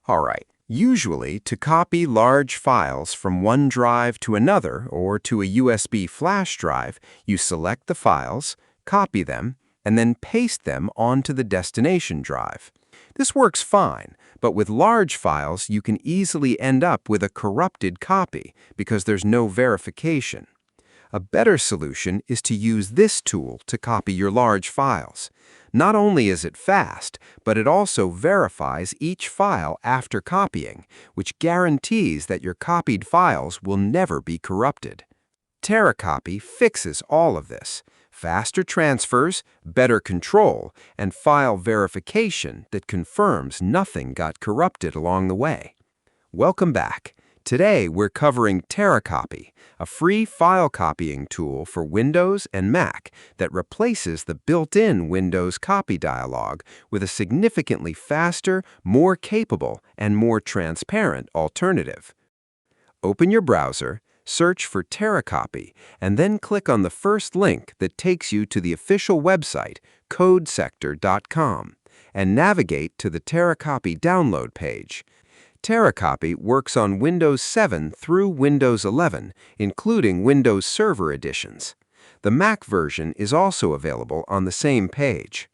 All right. Usually, to copy large files from one drive to another or to a USB flash drive, you select the files, copy them, and then paste them onto the destination drive. This works fine, but with large files, you can easily end up with a corrupted copy because there's no verification. A better solution is to use this tool to copy your large files. Not only is it fast, but it also verifies each file after copying, which guarantees that your copied files will never be corrupted. TeraCopy fixes all of this: faster transfers, better control, and file verification that confirms nothing got corrupted along the way. Welcome back. Today, we're covering TeraCopy, a free file copying tool for Windows and Mac that replaces the built-in Windows copy dialog with a significantly faster, more capable, and more transparent alternative. Open your browser, search for TeraCopy, and then click on the first link that takes you to the official website, codesector.com, and navigate to the TeraCopy download page. TeraCopy works on Windows 7 through Windows 11, including Windows Server editions. The Mac version is also available on the same page.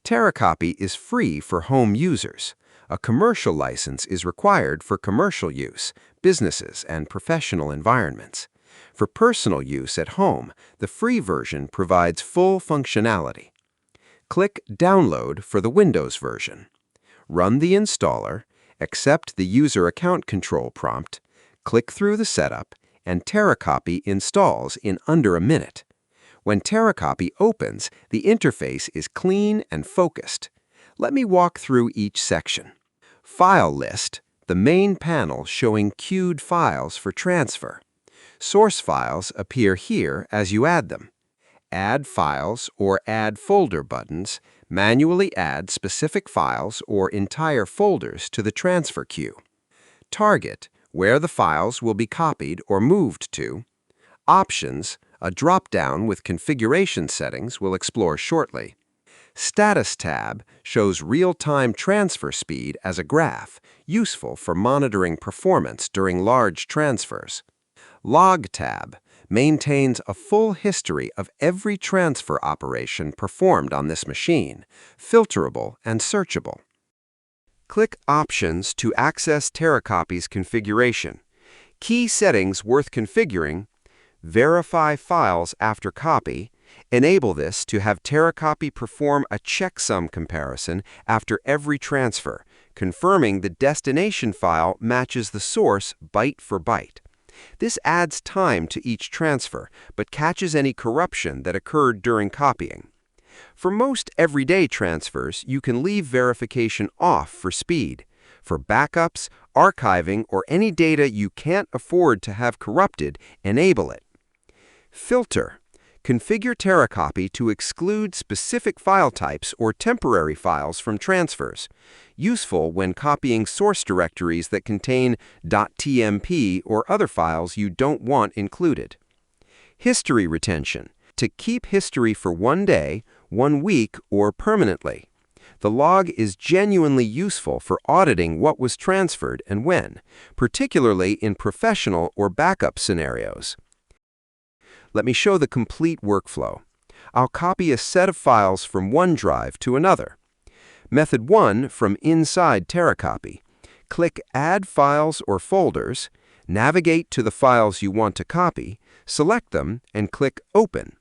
TeraCopy is free for home users. A commercial license is required for commercial use, businesses, and professional environments. For personal use at home, the free version provides full functionality. Click Download for the Windows version. Run the installer, accept the user account control prompt, click through the setup, and TeraCopy installs in under a minute. When TeraCopy opens, the interface is clean and focused. Let me walk through each section. File List, the main panel showing queued files for transfer. Source files appear here as you add them. Add Files or Add Folder buttons manually add specific files or entire folders to the transfer queue. Target, where the files will be copied or moved to. Options, a drop-down with configuration settings we'll explore shortly. Status tab shows real-time transfer speed as a graph, useful for monitoring performance during large transfers. Log tab maintains a full history of every transfer operation performed on this machine, filterable and searchable. Click Options to access TeraCopy's configuration. Key settings worth configuring: verify files after copy. Enable this to have TeraCopy perform a checksum comparison after every transfer, confirming the destination file matches the source byte for byte. This adds time to each transfer, but catches any corruption that occurred during copying. For most everyday transfers, you can leave verification off for speed. For backups, archiving, or any data you can't afford to have corrupted, enable it. Filter. Configure TeraCopy to exclude specific file types or temporary files from transfers. Useful when copying source directories that contain .tmp or other files you don't want included. History retention. To keep history for 1 day, 1 week, or permanently. The log is genuinely useful for auditing what was transferred and when, particularly in professional or backup scenarios. Let me show the complete workflow. I'll copy a set of files from one drive to another. Method 1 from inside TeraCopy. Click Add Files or Folders, navigate to the files you want to copy, select them, and click Open.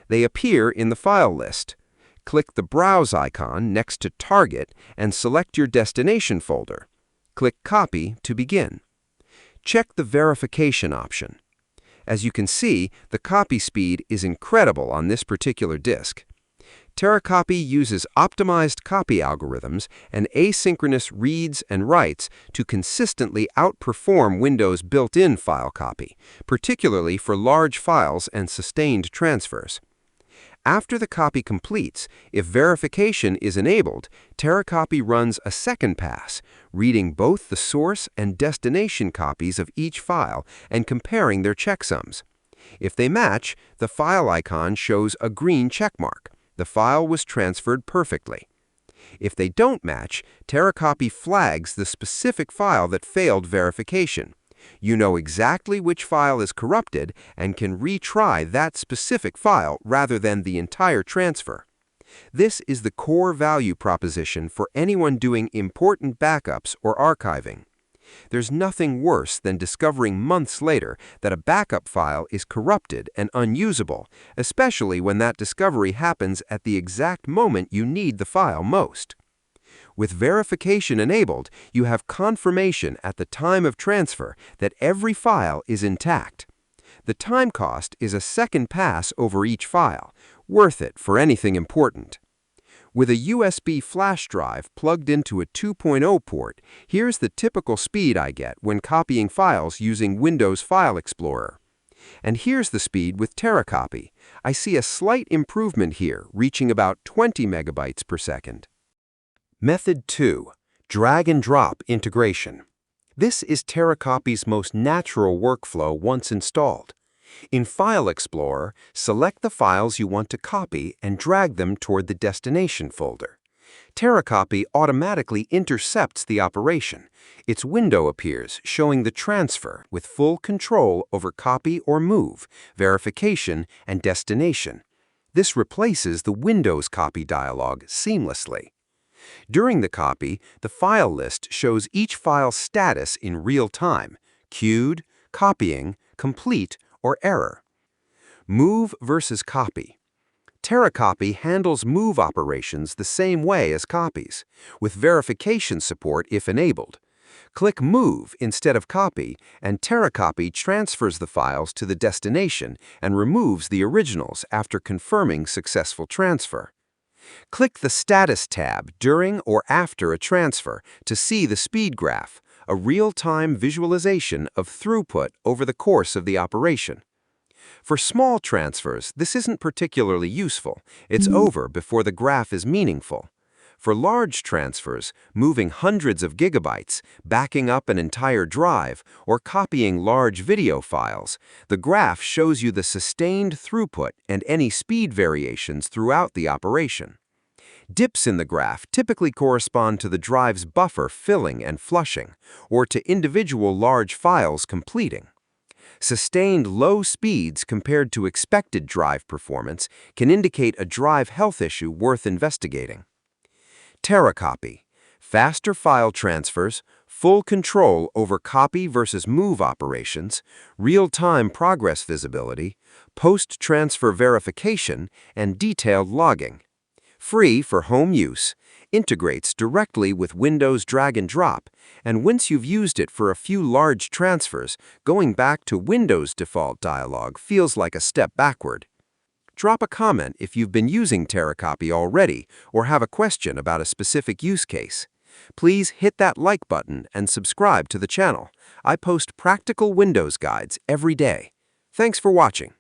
They appear in the file list. Click the Browse icon next to Target and select your destination folder. Click Copy to begin. Check the verification option. As you can see, the copy speed is incredible on this particular disk. TeraCopy uses optimized copy algorithms and asynchronous reads and writes to consistently outperform Windows' built-in file copy, particularly for large files and sustained transfers. After the copy completes, if verification is enabled, TeraCopy runs a second pass, reading both the source and destination copies of each file and comparing their checksums. If they match, the file icon shows a green checkmark. The file was transferred perfectly. If they don't match, TeraCopy flags the specific file that failed verification. You know exactly which file is corrupted and can retry that specific file rather than the entire transfer. This is the core value proposition for anyone doing important backups or archiving. There's nothing worse than discovering months later that a backup file is corrupted and unusable, especially when that discovery happens at the exact moment you need the file most. With verification enabled, you have confirmation at the time of transfer that every file is intact. The time cost is a second pass over each file, worth it for anything important. With a USB flash drive plugged into a 2.0 port, here's the typical speed I get when copying files using Windows File Explorer. And here's the speed with TeraCopy. I see a slight improvement here, reaching about 20 megabytes per second. Method 2. Drag and drop integration. This is TeraCopy's most natural workflow once installed. In File Explorer, select the files you want to copy and drag them toward the destination folder. TeraCopy automatically intercepts the operation. Its window appears showing the transfer with full control over copy or move, verification, and destination. This replaces the Windows copy dialog seamlessly. During the copy, the file list shows each file's status in real time: queued, copying, complete, or error. Move versus copy. TeraCopy handles move operations the same way as copies, with verification support if enabled. Click Move instead of Copy, and TeraCopy transfers the files to the destination and removes the originals after confirming successful transfer. Click the Status tab during or after a transfer to see the speed graph, a real-time visualization of throughput over the course of the operation. For small transfers, this isn't particularly useful. It's over before the graph is meaningful. For large transfers, moving hundreds of gigabytes, backing up an entire drive, or copying large video files, the graph shows you the sustained throughput and any speed variations throughout the operation. Dips in the graph typically correspond to the drive's buffer filling and flushing, or to individual large files completing. Sustained low speeds compared to expected drive performance can indicate a drive health issue worth investigating. TeraCopy. Faster file transfers, full control over copy versus move operations, real-time progress visibility, post-transfer verification, and detailed logging. Free for home use, integrates directly with Windows drag and drop, and once you've used it for a few large transfers, going back to Windows default dialog feels like a step backward. Drop a comment if you've been using TeraCopy already or have a question about a specific use case. Please hit that like button and subscribe to the channel. I post practical Windows guides every day. Thanks for watching.